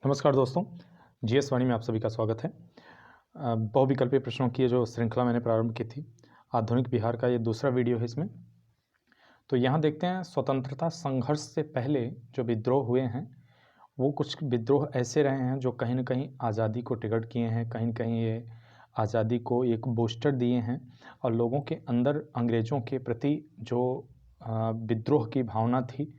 नमस्कार दोस्तों, जीएस वाणी में आप सभी का स्वागत है। बहुविकल्पीय प्रश्नों की ये जो श्रृंखला मैंने प्रारंभ की थी, आधुनिक बिहार का ये दूसरा वीडियो है इसमें। तो यहाँ देखते हैं स्वतंत्रता संघर्ष से पहले जो विद्रोह हुए हैं, वो कुछ विद्रोह ऐसे रहे हैं जो कहीं न कहीं आज़ादी को ट्रिगर किए हैं, कहीं न कहीं ये आज़ादी को एक बूस्टर दिए हैं और लोगों के अंदर अंग्रेज़ों के प्रति जो विद्रोह की भावना थी,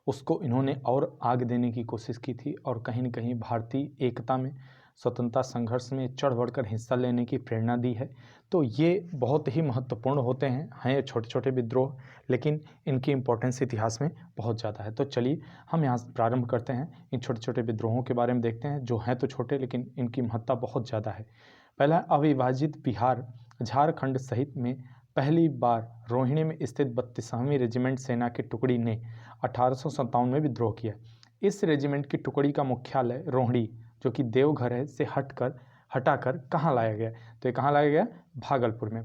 उसको इन्होंने और आग देने की कोशिश की थी और कहीं न कहीं भारतीय एकता में, स्वतंत्रता संघर्ष में चढ़ बढ़कर हिस्सा लेने की प्रेरणा दी है। तो ये बहुत ही महत्वपूर्ण होते हैं छोटे-छोटे विद्रोह, लेकिन इनकी इम्पोर्टेंस इतिहास में बहुत ज़्यादा है। तो चलिए हम यहाँ से प्रारंभ करते हैं, इन छोटे-छोटे विद्रोहों के बारे में देखते हैं, जो हैं तो छोटे लेकिन इनकी महत्ता बहुत ज़्यादा है। पहला अविभाजित बिहार, झारखंड सहित में पहली बार रोहिणी में स्थित 32वीं रेजिमेंट सेना की टुकड़ी ने 1857 में विद्रोह किया। इस रेजिमेंट की टुकड़ी का मुख्यालय रोहिणी, जो कि देवघर है, से हटाकर कहाँ लाया गया? तो ये कहाँ लाया गया? भागलपुर में।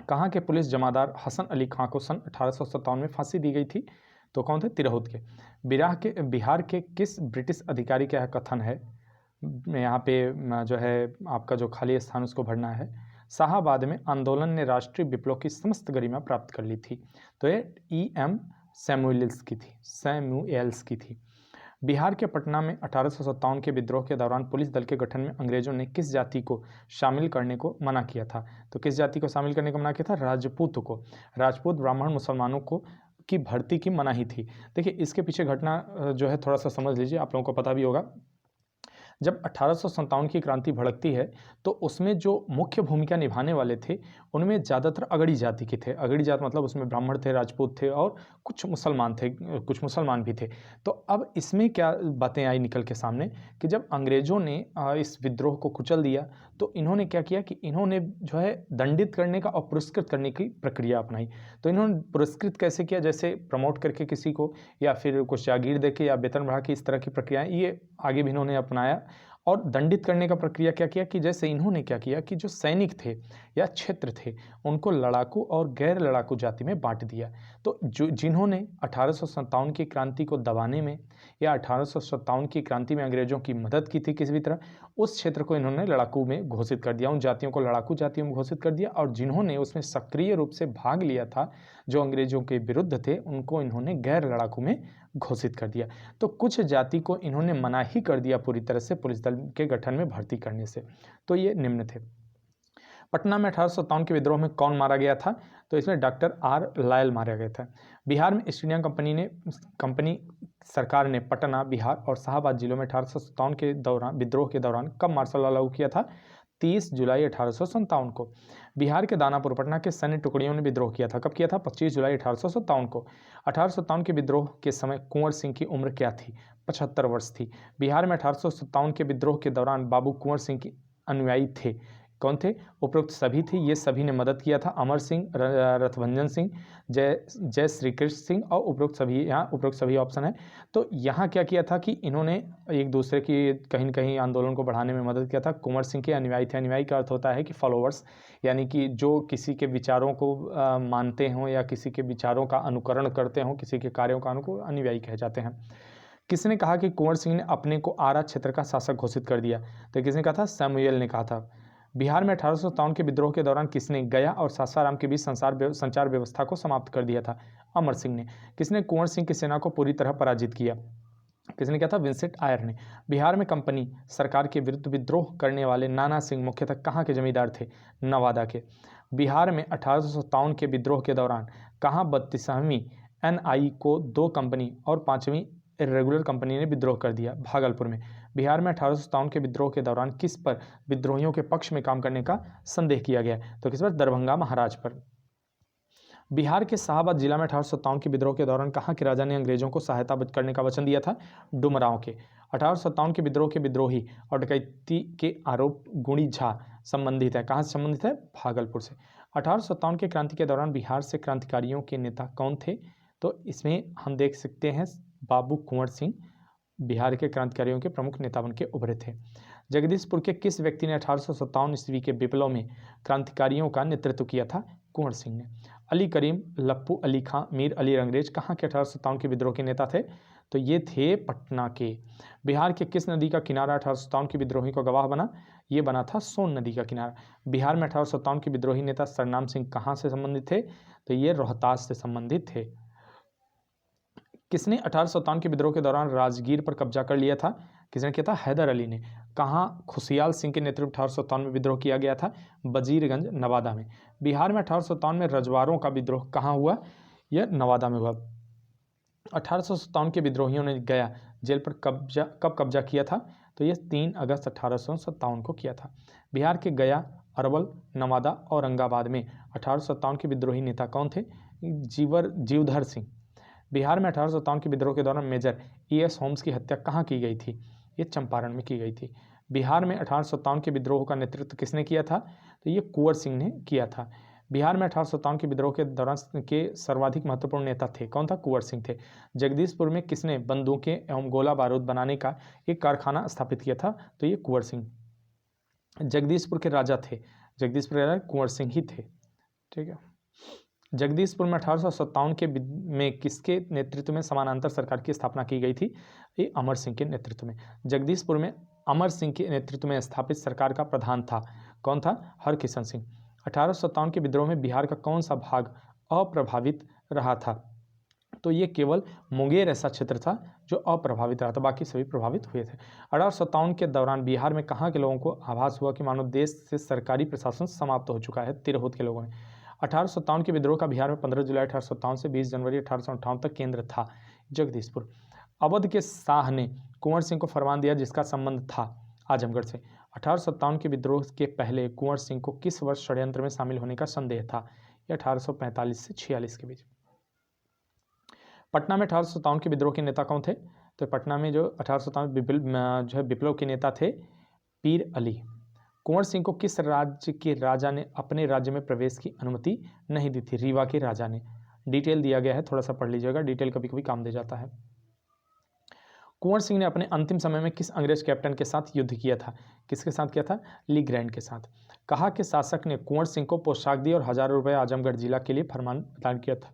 कहाँ के पुलिस जमादार हसन अली खां को सन 1857 में फांसी दी गई थी? तो कौन थे? तिरहुत के। बिहार के किस ब्रिटिश अधिकारी का यह कथन है? यहाँ पे जो है आपका जो खाली स्थान उसको भरना है। शाहाबाद में आंदोलन ने राष्ट्रीय विप्लव की समस्त गरिमा प्राप्त कर ली थी। तो ये E.M. सैमुएल्स की थी। बिहार के पटना में 1857 के विद्रोह के दौरान पुलिस दल के गठन में अंग्रेजों ने किस जाति को शामिल करने को मना किया था? तो किस जाति को शामिल करने को मना किया था? राजपूत को। राजपूत ब्राह्मण मुसलमानों को की भर्ती की मनाही थी। देखिए इसके पीछे घटना जो है थोड़ा सा समझ लीजिए, आप लोगों को पता भी होगा। जब 1857 की क्रांति भड़कती है तो उसमें जो मुख्य भूमिका निभाने वाले थे उनमें ज़्यादातर अगड़ी जाति के थे। अगड़ी जात मतलब उसमें ब्राह्मण थे, राजपूत थे और कुछ मुसलमान थे, कुछ मुसलमान भी थे। तो अब इसमें क्या बातें आई निकल के सामने कि जब अंग्रेज़ों ने इस विद्रोह को कुचल दिया तो इन्होंने क्या किया कि इन्होंने जो है दंडित करने का और पुरस्कृत करने की प्रक्रिया अपनाई। तो इन्होंने पुरस्कृत कैसे किया? जैसे प्रमोट करके किसी को या फिर कुछ जागीर देके या वेतन बढ़ा के, इस तरह की प्रक्रियाएं ये आगे भी इन्होंने अपनाया। और दंडित करने का प्रक्रिया क्या किया कि जैसे इन्होंने क्या किया कि जो सैनिक थे या क्षेत्र थे उनको लड़ाकू और गैर लड़ाकू जाति में बांट दिया। तो जिन्होंने 1857 की क्रांति को दबाने में या 1857 की क्रांति में अंग्रेजों की मदद की थी किसी भी तरह, उस क्षेत्र को इन्होंने लड़ाकू में घोषित कर दिया, उन जातियों को लड़ाकू जातियों में घोषित कर दिया। और जिन्होंने उसमें सक्रिय रूप से भाग लिया था, जो अंग्रेजों के विरुद्ध थे, उनको इन्होंने गैर लड़ाकू में घोषित कर दिया। तो कुछ जाति को इन्होंने मना ही कर दिया पूरी तरह से पुलिस दल के गठन में भर्ती करने से। तो ये निम्न थे। पटना में 1857 के विद्रोह में कौन मारा गया था? तो इसमें डॉक्टर आर लायल मारा गया था। बिहार में ईस्ट इंडिया कंपनी सरकार ने पटना, बिहार और शाहाबाद जिलों में 1857 के दौरान विद्रोह के दौरान कब मार्शल लॉ लागू किया था? 30 जुलाई 1857 को। बिहार के दानापुर, पटना के सैन्य टुकड़ियों ने विद्रोह किया था। कब किया था? 25 जुलाई 1857 को। 1857 के विद्रोह के समय कुंवर सिंह की उम्र क्या थी? 75 वर्ष थी। बिहार में 1857 के विद्रोह के दौरान बाबू कुंवर सिंह के अनुयायी थे। कौन थे? उपरोक्त सभी थे। ये सभी ने मदद किया था। अमर सिंह, रथभंजन सिंह, जय श्री कृष्ण सिंह और उपरोक्त सभी, यहाँ उपरोक्त सभी ऑप्शन है। तो यहाँ क्या किया था कि इन्होंने एक दूसरे की कहीं न कहीं आंदोलन को बढ़ाने में मदद किया था। कुंवर सिंह के अनुयायी थे। अनुयायी का अर्थ होता है कि फॉलोअर्स, यानी कि जो किसी के विचारों को मानते हों या किसी के विचारों का अनुकरण करते हों, किसी के कार्यों का अनुयायी कहे जाते हैं। किसने कहा कि कुंवर सिंह ने अपने को आरा क्षेत्र का शासक घोषित कर दिया? तो किसने कहा था? सैमुअल ने कहा था। बिहार में 1857 के विद्रोह के दौरान किसने गया और सासाराम के बीच संचार व्यवस्था को समाप्त कर दिया था? अमर सिंह ने। किसने कुंवर सिंह की सेना को पूरी तरह पराजित किया? किसने किया था? विंसेंट आयर ने। बिहार में कंपनी सरकार के विरुद्ध विद्रोह करने वाले नाना सिंह मुख्यतः कहाँ के जमींदार थे? नवादा के। बिहार में 1857 के विद्रोह के दौरान कहाँ 32वीं NI को 2 कंपनी और 5वीं इर्रेगुलर कंपनी ने विद्रोह कर दिया? भागलपुर में। बिहार में 1857 के विद्रोह के दौरान किस पर विद्रोहियों के पक्ष में काम करने का संदेह किया गया? तो किस पर? दरभंगा महाराज पर। बिहार के शाहाबाद जिला में 1857 के विद्रोह के दौरान कहाँ के राजा ने अंग्रेजों को सहायता करने का वचन दिया था? डुमरांव के। 1857 के विद्रोह के विद्रोही और डकैती के आरोप गुणी झा संबंधित है। कहाँ से संबंधित है? भागलपुर से। 1857 के क्रांति के दौरान बिहार से क्रांतिकारियों के नेता कौन थे? तो इसमें हम देख सकते हैं बाबू कुंवर सिंह बिहार के क्रांतिकारियों के प्रमुख नेता बनके उभरे थे। जगदीशपुर के किस व्यक्ति ने 1857 ईस्वी के विप्लव में क्रांतिकारियों का नेतृत्व किया था? कुंवर सिंह ने। अली करीम, लप्पू अली खां, मीर अली रंगरेज कहाँ के 1857 के विद्रोह के नेता थे? तो ये थे पटना के। बिहार के किस नदी का किनारा 1857 की विद्रोही को गवाह बना? ये बना था सोन नदी का किनारा। बिहार में 1857 के विद्रोही नेता सरनाम सिंह कहाँ से संबंधित थे? तो ये रोहतास से संबंधित थे। किसने 1857 के विद्रोह के दौरान राजगीर पर कब्जा कर लिया था? किसने किया था? हैदर अली ने। कहाँ खुशियाल सिंह के नेतृत्व 1857 में विद्रोह किया गया था? वजीरगंज नवादा में। बिहार में 1857 में रजवारों का विद्रोह कहाँ हुआ? यह नवादा में हुआ। 1857 के विद्रोहियों ने गया जेल पर कब कब्जा किया था? तो यह 3 अगस्त 1857 को किया था। बिहार के गया, अरवल, नवादा, औरंगाबाद में 1857 के विद्रोही नेता कौन थे? जीवधर सिंह। बिहार में 1857 के विद्रोह के दौरान मेजर E.S. होम्स की हत्या कहाँ की गई थी? ये चंपारण में की गई थी। बिहार में 1857 के विद्रोह का नेतृत्व किसने किया था? तो ये कुंवर सिंह ने किया था। बिहार में 1857 के विद्रोह के दौरान के सर्वाधिक महत्वपूर्ण नेता थे कौन था? कुंवर सिंह थे। जगदीशपुर में किसने बंदूकें एवं गोला बारूद बनाने का एक कारखाना स्थापित किया था? तो ये कुंवर सिंह। जगदीशपुर के राजा थे, जगदीशपुर के राजा कुंवर सिंह ही थे। ठीक है। जगदीशपुर में 1857 के में किसके नेतृत्व में समानांतर सरकार की स्थापना की गई थी? ये अमर सिंह के नेतृत्व में। जगदीशपुर में अमर सिंह के नेतृत्व में स्थापित सरकार का प्रधान था कौन था? हरकिशन सिंह। 1857 के विद्रोह में बिहार का कौन सा भाग अप्रभावित रहा था? तो ये केवल मुंगेर ऐसा क्षेत्र था जो अप्रभावित रहा था, बाकी सभी प्रभावित हुए थे। 1857 के दौरान बिहार में कहाँ के लोगों को आभास हुआ कि मानो देश से सरकारी प्रशासन समाप्त हो चुका है? तिरहुत के लोगों ने। 1857 के विद्रोह का बिहार में 15 जुलाई 1857 से 20 जनवरी 1858 तक केंद्र था जगदीशपुर। अवध के शाह ने कुंवर सिंह को फरमान दिया जिसका संबंध था आजमगढ़ से। 1857 के विद्रोह के पहले कुंवर सिंह को किस वर्ष षड्यंत्र में शामिल होने का संदेह था? यह 1845 से 46 के बीच। पटना में 1857 के विद्रोह के नेता कौन थे? तो पटना में जो 1857 जो है विप्लव के नेता थे पीर अली। कुंवर सिंह को किस राज्य के राजा ने अपने राज्य में प्रवेश की अनुमति नहीं दी थी? रीवा के राजा ने। डिटेल दिया गया है, थोड़ा सा पढ़ लीजिएगा, डिटेल कभी कभी काम दे जाता है। कुंवर सिंह ने अपने अंतिम समय में किस अंग्रेज कैप्टन के साथ युद्ध किया था? किसके साथ किया था? ली ग्रैंड के साथ। कहा के शासक ने कुंवर सिंह को पोशाक दी और हजारों रुपए आजमगढ़ जिला के लिए फरमान प्रदान किया था?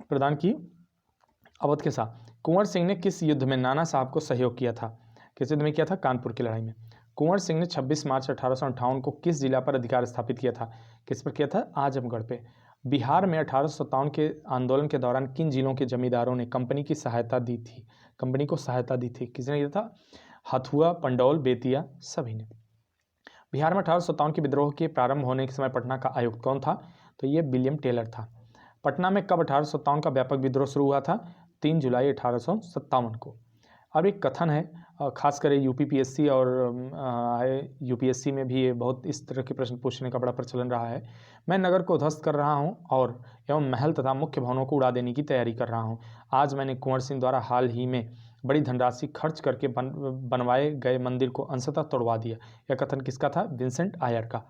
प्रदान की अवध के साथ। कुंवर सिंह ने किस युद्ध में नाना साहब को सहयोग किया था? किस युद्ध में किया था? कानपुर की लड़ाई में। कुंवर सिंह ने 26 मार्च 1858 को किस जिला पर अधिकार स्थापित किया था? किस पर किया था? आजमगढ़ पे। बिहार में 1857 के आंदोलन के दौरान किन जिलों के जमींदारों ने कंपनी की सहायता दी थी? कंपनी को सहायता दी थी, किसने किया था? हथुआ, पंडौल, बेतिया, सभी ने। बिहार में 1857 के विद्रोह के प्रारंभ होने के समय पटना का आयुक्त कौन था? तो ये विलियम टेलर था। पटना में कब 1857 का व्यापक विद्रोह शुरू हुआ था? 3 जुलाई 1857 को। अब एक कथन है, खासकर यूपीपीएससी और यूपीएससी में भी ये बहुत इस तरह के प्रश्न पूछने का बड़ा प्रचलन रहा है। मैं नगर को ध्वस्त कर रहा हूँ और एवं महल तथा मुख्य भवनों को उड़ा देने की तैयारी कर रहा हूँ। आज मैंने कुंवर सिंह द्वारा हाल ही में बड़ी धनराशि खर्च करके बनवाए गए मंदिर को अंशतः तोड़वा दिया। यह कथन किसका था? विंसेंट आयर का।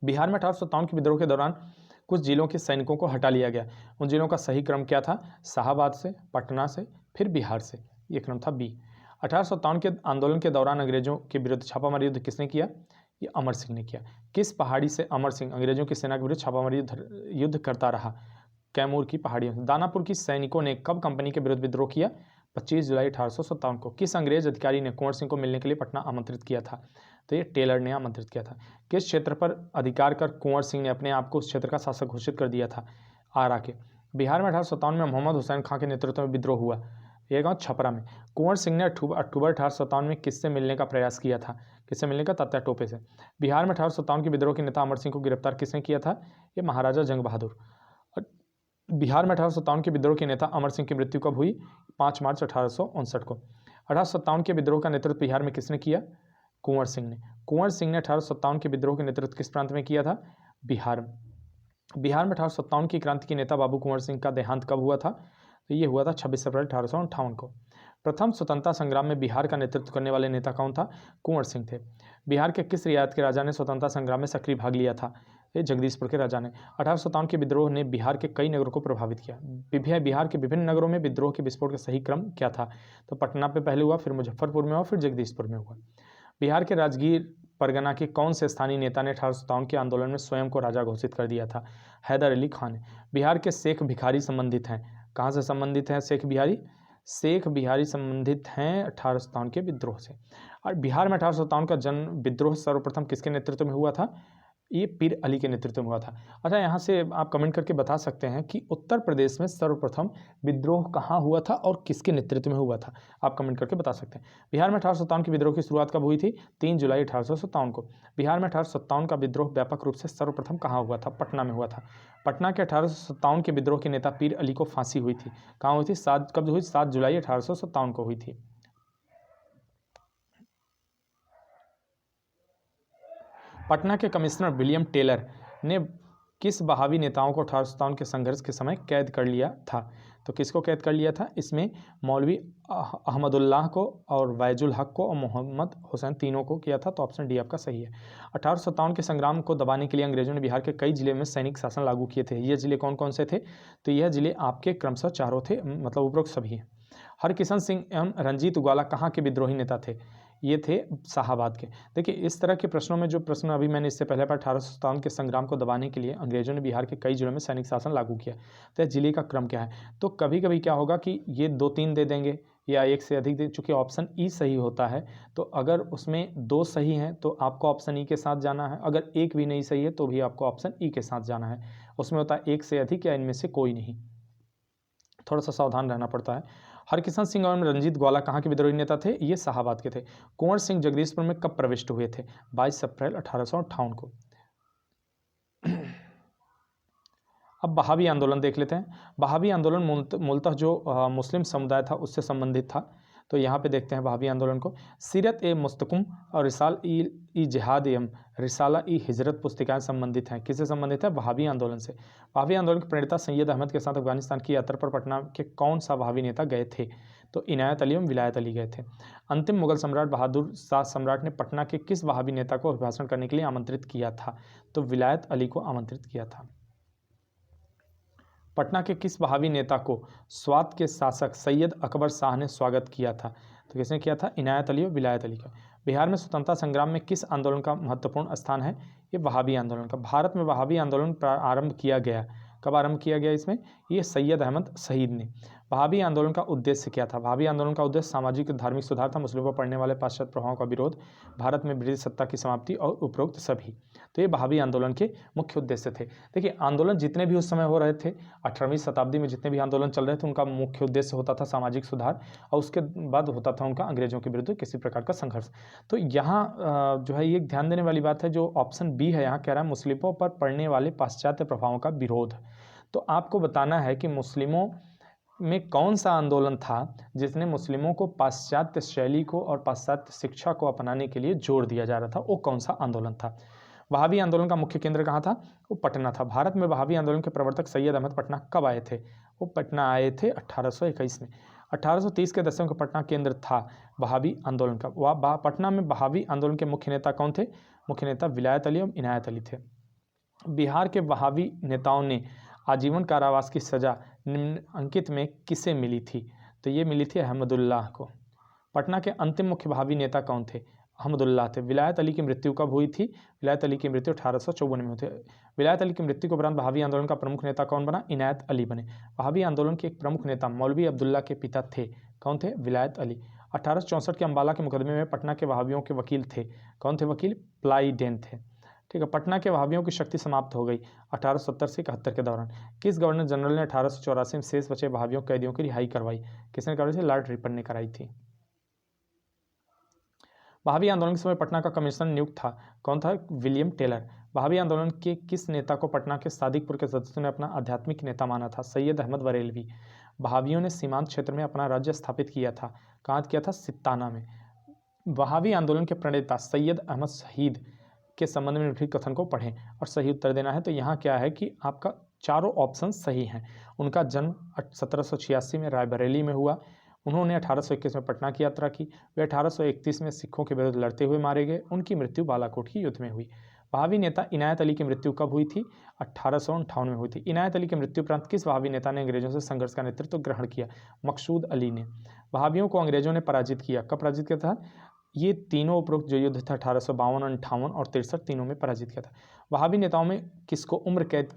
बिहार में 1857 के विद्रोह के दौरान कुछ जिलों के सैनिकों को हटा लिया गया। उन जिलों का सही क्रम क्या था? शाहाबाद से, पटना से, फिर बिहार से। ये क्रम था बी। 1857 के आंदोलन के दौरान अंग्रेजों के विरुद्ध छापामारी युद्ध किसने किया? ये अमर सिंह ने किया। किस पहाड़ी से अमर सिंह अंग्रेजों की सेना के विरुद्ध छापामारी युद्ध करता रहा? कैमूर की पहाड़ियों से। दानापुर की सैनिकों ने कब कंपनी के विरुद्ध विद्रोह किया? 25 जुलाई 1857 को। किस अंग्रेज अधिकारी ने कुंवर सिंह को मिलने के लिए पटना आमंत्रित किया था? तो ये टेलर ने आमंत्रित किया था। किस क्षेत्र पर अधिकार कर कुंवर सिंह ने अपने आप को उस क्षेत्र का शासक घोषित कर दिया था? आरा के। बिहार में 1857 में मोहम्मद हुसैन खां के नेतृत्व में विद्रोह हुआ। यह गाँव छपरा में। कुंवर सिंह ने अक्टूबर 1857 में किससे मिलने का प्रयास किया था? किससे मिलने का? तात्या टोपे से। बिहार में 1857 के विद्रोह के नेता अमर सिंह को गिरफ्तार किसने किया था? ये महाराजा जंग बहादुर। बिहार में 1857 के विद्रोह के नेता अमर सिंह की मृत्यु कब हुई? 5 मार्च 1859 को। 1857 के विद्रोह का नेतृत्व बिहार में किसने किया? कुंवर सिंह ने। कुंवर सिंह ने 1857 के विद्रोह के नेतृत्व किस प्रांत में किया था? बिहार में। बिहार में 1857 की क्रांति के नेता बाबू कुंवर सिंह का देहांत कब हुआ था? तो ये हुआ था 26 अप्रैल 1858 को। प्रथम स्वतंत्रता संग्राम में बिहार का नेतृत्व करने वाले नेता कौन था? कुंवर सिंह थे। बिहार के किस रियासत के राजा ने स्वतंत्रता संग्राम में सक्रिय भाग लिया था? ये जगदीशपुर के राजा ने। 1857 के विद्रोह ने बिहार के कई नगरों को प्रभावित किया। बिहार के विभिन्न नगरों में विद्रोह के विस्फोट का सही क्रम क्या था? तो पटना पे पहले हुआ, फिर मुजफ्फरपुर में हुआ, फिर जगदीशपुर में हुआ। बिहार के राजगीर परगना के कौन से स्थानीय नेता ने 1857 के आंदोलन में स्वयं को राजा घोषित कर दिया था? हैदर अली खान। बिहार के शेख भिखारी संबंधित हैं, कहाँ से संबंधित हैं शेख बिहारी? शेख बिहारी संबंधित हैं 1857 के विद्रोह से। और बिहार में 1857 का जन्म विद्रोह सर्वप्रथम किसके नेतृत्व में हुआ था? ये पीर अली के नेतृत्व में हुआ था। अच्छा, यहाँ से आप कमेंट करके बता सकते हैं कि उत्तर प्रदेश में सर्वप्रथम विद्रोह कहाँ हुआ था और किसके नेतृत्व में हुआ था? आप कमेंट करके बता सकते हैं। बिहार में 1857 के विद्रोह की शुरुआत कब हुई थी? 3 जुलाई 1857 को। बिहार में 1857 का विद्रोह व्यापक रूप से सर्वप्रथम कहाँ हुआ था? पटना में हुआ था। पटना के 1857 के विद्रोह के नेता पीर अली को फांसी हुई थी। कहाँ हुई थी? कब हुई? 7 जुलाई 1857 को हुई थी। पटना के कमिश्नर विलियम टेलर ने किस बहावी नेताओं को 1857 के संघर्ष के समय कैद कर लिया था? तो किसको कैद कर लिया था? इसमें मौलवी अहमदुल्लाह को और वैजुल हक को और मोहम्मद हुसैन, तीनों को किया था। तो ऑप्शन डी आपका सही है। 1857 के संग्राम को दबाने के लिए अंग्रेजों ने बिहार के कई जिले में सैनिक शासन लागू किए थे। ये जिले कौन कौन से थे? तो यह जिले आपके क्रमशः चारों थे, मतलब उपरोक्त सभी। हरकिशन सिंह एवं रंजीत ग्वाला कहाँ के विद्रोही नेता थे? ये थे शाहाबाद के। देखिए, इस तरह के प्रश्नों में जो प्रश्न अभी मैंने इससे पहले 1857 के संग्राम को दबाने के लिए अंग्रेजों ने बिहार के कई जिलों में सैनिक शासन लागू किया, तो जिले का क्रम क्या है? तो कभी कभी क्या होगा कि ये 2-3 दे देंगे या एक से अधिक दे, चूँकि ऑप्शन ई सही होता है तो अगर उसमें 2 सही हैं तो आपको ऑप्शन ई के साथ जाना है, अगर एक भी नहीं सही है तो भी आपको ऑप्शन ई के साथ जाना है। उसमें होता है एक से अधिक या इनमें से कोई नहीं, थोड़ा सा सावधान रहना पड़ता है। हरकिशन सिंह और रंजीत ग्वाला कहाँ के विद्रोही नेता थे? ये शाहाबाद के थे। कुंवर सिंह जगदीशपुर में कब प्रविष्ट हुए थे? 22 अप्रैल 1858 को। अब बहावी आंदोलन देख लेते हैं। बहावी आंदोलन मूलतः जो मुस्लिम समुदाय था उससे संबंधित था। तो यहाँ पे देखते हैं बहावी आंदोलन को। सीरत ए मुस्तकुम और रिसाल ई जिहाद एवं रिसाला ई हिजरत पुस्तिकाएं संबंधित हैं। किससे संबंधित है? बहावी आंदोलन से। बहावी आंदोलन के प्रणेता सैयद अहमद के साथ अफगानिस्तान की यात्रा पर पटना के कौन सा बहावी नेता गए थे? तो इनायत अली एवं विलायत अली गए थे। अंतिम मुगल सम्राट बहादुर शाह सम्राट ने पटना के किस बहावी नेता को अभिभाषण करने के लिए आमंत्रित किया था? तो विलायत अली को आमंत्रित किया था। पटना के किस बहावी नेता को स्वात के शासक सैयद अकबर शाह ने स्वागत किया था? तो किसने किया था? इनायत अली और विलायत अली का। बिहार में स्वतंत्रता संग्राम में किस आंदोलन का महत्वपूर्ण स्थान है? ये वहाबी आंदोलन का। भारत में वहाबी आंदोलन आरंभ किया गया, कब आरंभ किया गया? इसमें ये सैयद अहमद शहीद ने। वहाबी आंदोलन का उद्देश्य क्या था? वहाबी आंदोलन का उद्देश्य सामाजिक धार्मिक सुधार था, मुस्लिमों पर पड़ने वाले पाश्चात्य प्रभावों का विरोध, भारत में ब्रिटिश सत्ता की समाप्ति और उपरोक्त सभी। तो ये वहाबी आंदोलन के मुख्य उद्देश्य थे। देखिए, आंदोलन जितने भी उस समय हो रहे थे, 18वीं शताब्दी में जितने भी आंदोलन चल रहे थे, उनका मुख्य उद्देश्य होता था सामाजिक सुधार और उसके बाद होता था उनका अंग्रेजों के विरुद्ध किसी प्रकार का संघर्ष। तो यहाँ जो है ये ध्यान देने वाली बात है, जो ऑप्शन बी है यहाँ कह रहा है मुस्लिमों पर पड़ने वाले पाश्चात्य प्रभावों का विरोध। तो आपको बताना है कि मुस्लिमों में कौन सा आंदोलन था जिसने मुस्लिमों को पाश्चात्य शैली को और पाश्चात्य शिक्षा को अपनाने के लिए जोर दिया जा रहा था, वो कौन सा आंदोलन था? वहाबी आंदोलन का मुख्य केंद्र कहाँ था? वो पटना था। भारत में वहाबी आंदोलन के प्रवर्तक सैयद अहमद पटना कब आए थे? वो पटना आए थे 1821 में। 1830 के दशक का पटना केंद्र था वहाबी आंदोलन का। पटना में वहाबी आंदोलन के मुख्य नेता कौन थे? मुख्य नेता विलायत अली और इनायत अली थे। बिहार के वहाबी नेताओं ने आजीवन कारावास की सजा निम्नलिखित में किसे मिली थी? तो ये मिली थी अहमदुल्लाह को। पटना के अंतिम मुख्य वहाबी नेता कौन थे? अहमदुल्लाह थे। विलायत अली की मृत्यु कब हुई थी? विलायत अली की मृत्यु 1854 में हुई थी। विलायत अली की मृत्यु के उपरांत वहाबी आंदोलन का प्रमुख नेता कौन बना? इनायत अली बने। वहाबी आंदोलन के एक प्रमुख नेता मौलवी अब्दुल्ला के पिता थे। कौन थे? विलायत अली। 1864 के अम्बाला के मुकदमे में पटना के वहाबियों के वकील थे। कौन थे वकील? प्लाइडेन थे। ठीक है। पटना के वहाबियों की शक्ति समाप्त हो गई 1870 से 71 के दौरान। किस गवर्नर जनरल ने 1884 में शेष बचे वहाबियों कैदियों की रिहाई करवाई? किसने करवाई थी? लॉर्ड रिपन ने कराई थी। वहाबी आंदोलन के समय पटना का कमिश्नर नियुक्त था। कौन था? William Taylor. वहाबी आंदोलन के किस नेता को पटना के सादिकपुर के सदस्यों ने अपना आध्यात्मिक नेता माना था? सैयद अहमद बरेलवी। वहाबियों ने सीमांत क्षेत्र में अपना राज्य स्थापित किया था। कहाँ किया था? सित्ताना में। वहाबी आंदोलन के प्रणेता सैयद अहमद शहीद के संबंध में निम्नलिखित कथन को पढ़ें और सही उत्तर देना है। तो यहाँ क्या है कि आपका चारों ऑप्शन सही हैं। उनका जन्म 1786 में रायबरेली में हुआ। उन्होंने 1821 में पटना की यात्रा की। वे 1831 में सिखों के विरुद्ध लड़ते हुए मारे गए। उनकी मृत्यु बालाकोट की युद्ध में हुई। वहाबी नेता इनायत अली की मृत्यु कब हुई थी? 1858 में हुई थी। इनायत अली की मृत्यु उपरांत किस वहाबी नेता ने अंग्रेजों से संघर्ष का नेतृत्व ग्रहण किया? मकसूद अली ने। वहाबियों को अंग्रेजों ने पराजित किया। कब पराजित किया था? ये तीनों उपरोक्त जो युद्ध था 1852, 58 और 63 तीनों में पराजित किया था। वहाबी नेताओं में किसको उम्र कैद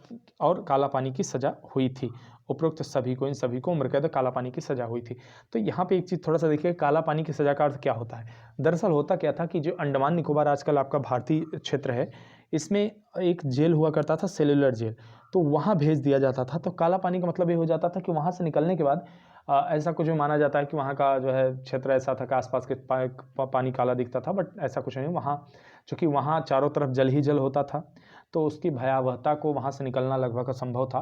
और काला पानी की सज़ा हुई थी? उपरोक्त सभी को, इन सभी को उम्र कैद और काला पानी की सज़ा हुई थी। तो यहाँ पे एक चीज़ थोड़ा सा देखिए, काला पानी की सज़ा का अर्थ क्या होता है? दरअसल होता क्या था कि जो अंडमान निकोबार आजकल आपका भारतीय क्षेत्र है, इसमें एक जेल हुआ करता था, सेलुलर जेल, तो वहाँ भेज दिया जाता था। तो काला पानी का मतलब ये हो जाता था कि वहाँ से निकलने के बाद ऐसा कुछ भी माना जाता है कि वहाँ का जो है क्षेत्र ऐसा था कि आसपास के पानी काला दिखता था, बट ऐसा कुछ नहीं। वहाँ चूँकि वहाँ चारों तरफ जल ही जल होता था, तो उसकी भयावहता को वहाँ से निकलना लगभग असंभव था,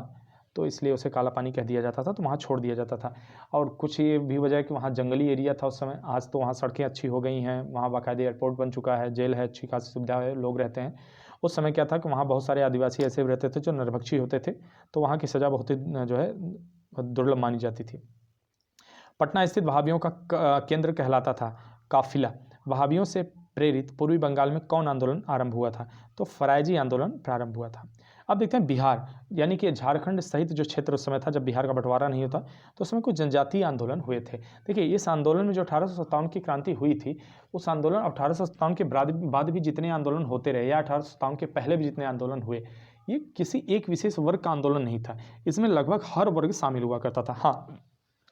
तो इसलिए उसे काला पानी कह दिया जाता था, तो वहाँ छोड़ दिया जाता था। और कुछ ये भी वजह है कि वहाँ जंगली एरिया था उस समय। आज तो वहाँ सड़कें अच्छी हो गई हैं, वहाँ बाकायदे एयरपोर्ट बन चुका है, जेल है, अच्छी खासी सुविधा है, लोग रहते हैं। उस समय क्या था कि वहाँ बहुत सारे आदिवासी ऐसे रहते थे जो नरभक्षी होते थे, तो वहाँ की सज़ा बहुत ही जो है दुर्लभ मानी जाती थी। पटना स्थित वहाबियों का केंद्र कहलाता था काफिला। वहाबियों से प्रेरित पूर्वी बंगाल में कौन आंदोलन आरंभ हुआ था? तो फरायजी आंदोलन प्रारंभ हुआ था। अब देखते हैं बिहार, यानी कि झारखंड सहित जो क्षेत्र उस समय था जब बिहार का बंटवारा नहीं होता, तो उस समय कुछ जनजातीय आंदोलन हुए थे। देखिए, इस आंदोलन में जो 1857 की क्रांति हुई थी, उस आंदोलन 1857 के बाद भी जितने आंदोलन होते रहे या 1857 के पहले भी जितने आंदोलन हुए, ये किसी एक विशेष वर्ग का आंदोलन नहीं था, इसमें लगभग हर वर्ग शामिल हुआ करता था। हाँ,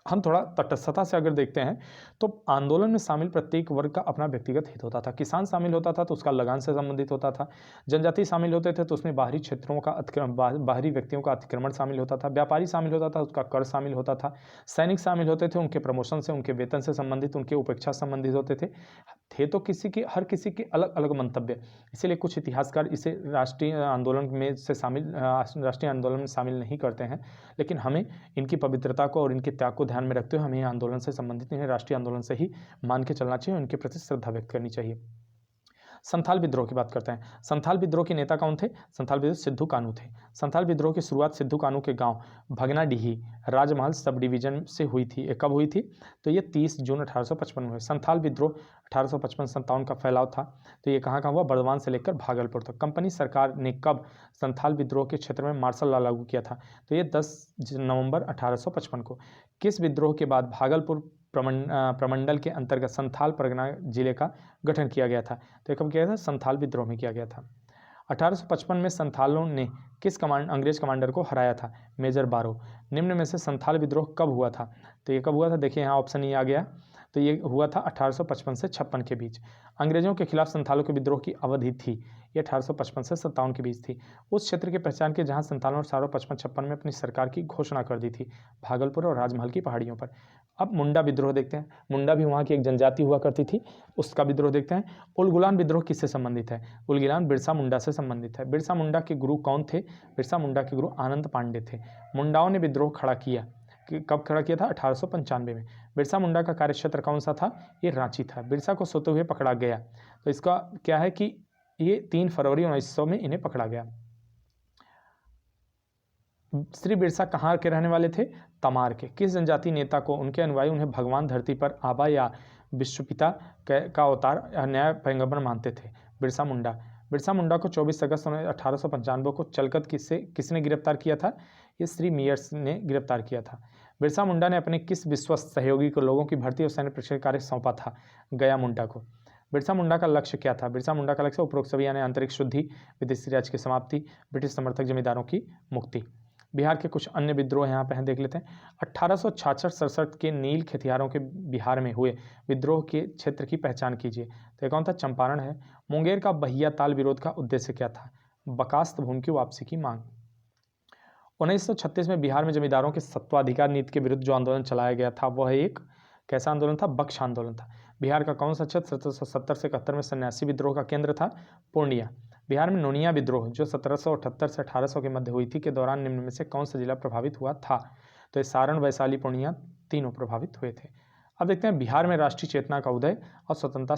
हम थोड़ा तटस्थता से अगर देखते हैं तो आंदोलन में शामिल प्रत्येक वर्ग का अपना व्यक्तिगत हित होता था। किसान शामिल होता था तो उसका लगान से संबंधित होता था, जनजाति शामिल होते थे तो उसमें बाहरी क्षेत्रों का बाहरी व्यक्तियों का अतिक्रमण शामिल होता था, व्यापारी शामिल होता था उसका कर शामिल होता था, सैनिक शामिल होते थे उनके प्रमोशन से, उनके वेतन से संबंधित, उनके उपेक्षा संबंधित होते थे तो हर किसी के अलग अलग मंतव्य। इसीलिए कुछ इतिहासकार इसे राष्ट्रीय आंदोलन में से शामिल राष्ट्रीय आंदोलन में शामिल नहीं करते हैं, लेकिन हमें इनकी पवित्रता को और इनके त्याग को ध्यान में रखते हुए हमें आंदोलन से संबंधित, इन्हें राष्ट्रीय आंदोलन से ही मान के चलना चाहिए और इनके प्रति श्रद्धा व्यक्त करनी चाहिए। संथाल विद्रोह की बात करते हैं। संथाल विद्रोह के नेता कौन थे? संथाल विद्रोह सिद्धू कानू थे। संथाल विद्रोह की शुरुआत सिद्धू कानू के गांव भगनाडीही राजमहल सब डिवीजन से हुई थी। ये कब हुई थी? तो ये 30 जून 1855 में हुई। संथाल विद्रोह 1855-57 का फैलाव था। तो ये कहाँ हुआ? बर्दवान से लेकर भागलपुर तक। कंपनी सरकार ने कब संथाल विद्रोह के क्षेत्र में मार्शल लॉ लागू किया था? तो ये 10 नवंबर 1855 को। किस विद्रोह के बाद भागलपुर प्रमंडल के अंतर्गत संथाल परगना जिले का गठन किया गया था? तो कब किया गया था? संथाल विद्रोह में किया गया था। 1855 में संथालों ने किस अंग्रेज कमांडर को हराया था? मेजर बारो। निम्न में से संथाल विद्रोह कब हुआ था? तो ये कब हुआ था? देखिए यहाँ ऑप्शन ये आ गया, तो ये हुआ था 1855 से 56 के बीच। अंग्रेजों के खिलाफ संथालों के विद्रोह की अवधि थी, ये 1855 से 57 के बीच थी। उस क्षेत्र की पहचान की जहां संथालों ने 1855-56 में अपनी सरकार की घोषणा कर दी थी, भागलपुर और राजमहल की पहाड़ियों पर। अब मुंडा विद्रोह देखते हैं। मुंडा भी वहाँ की एक जनजाति हुआ करती थी, उसका विद्रोह देखते हैं। उलगुलान विद्रोह किससे संबंधित है? उलगुलान बिरसा मुंडा से संबंधित है। बिरसा मुंडा के गुरु कौन थे? बिरसा मुंडा के गुरु आनंद पांडे थे। मुंडाओं ने विद्रोह खड़ा किया, कब खड़ा किया था? 1895 में। बिरसा मुंडा का कार्यक्षेत्र कौन सा था? ये रांची था। बिरसा को सोते हुए पकड़ा गया, तो इसका क्या है कि ये 3 फरवरी 1900 में इन्हें पकड़ा गया। श्री बिरसा कहाँ के रहने वाले थे? तमार के। किस जनजाति नेता को उनके अनुयायी उन्हें भगवान धरती पर आबा या विश्वपिता का अवतार न्याय पैगंबर मानते थे? बिरसा मुंडा। बिरसा मुंडा को 24 अगस्त 1895 को चलकत किसने गिरफ्तार किया था? ये श्री मियर्स ने गिरफ्तार किया था। बिरसा मुंडा ने अपने किस विश्वस्त सहयोगी को लोगों की भर्ती और सैन्य प्रशिक्षण कार्य सौंपा था? गया मुंडा को। बिरसा मुंडा का लक्ष्य क्या था? बिरसा मुंडा का लक्ष्य उपरोक्त सभी यानी आंतरिक शुद्धि, विदेशी राज की समाप्ति, ब्रिटिश समर्थक जमींदारों की मुक्ति। बिहार के कुछ अन्य विद्रोह यहाँ पे हैं, देख लेते हैं। 1866-67 के नील खेतिहारों के बिहार में हुए विद्रोह के क्षेत्र की पहचान कीजिए। तो ये कौन था? चंपारण है। मुंगेर का बहिया ताल विरोध का उद्देश्य क्या था? बकास्त भूमि की वापसी की मांग। 1936 में बिहार में जमींदारों के सत्वाधिकार नीति के विरुद्ध जो आंदोलन चलाया गया था वह एक कैसा आंदोलन था? बख्श आंदोलन था। बिहार का कौन सा क्षेत्र 1770 से 71 में सन्यासी विद्रोह का केंद्र था? पूर्णिया। बिहार में नोनिया विद्रोह जो 1778 से 1800 के मध्य हुई थी के दौरान निम्न में से कौन सा जिला प्रभावित हुआ था? तो सारण, वैशाली, पूर्णिया तीनों प्रभावित हुए थे। अब देखते हैं बिहार में राष्ट्रीय चेतना का उदय और स्वतंत्रता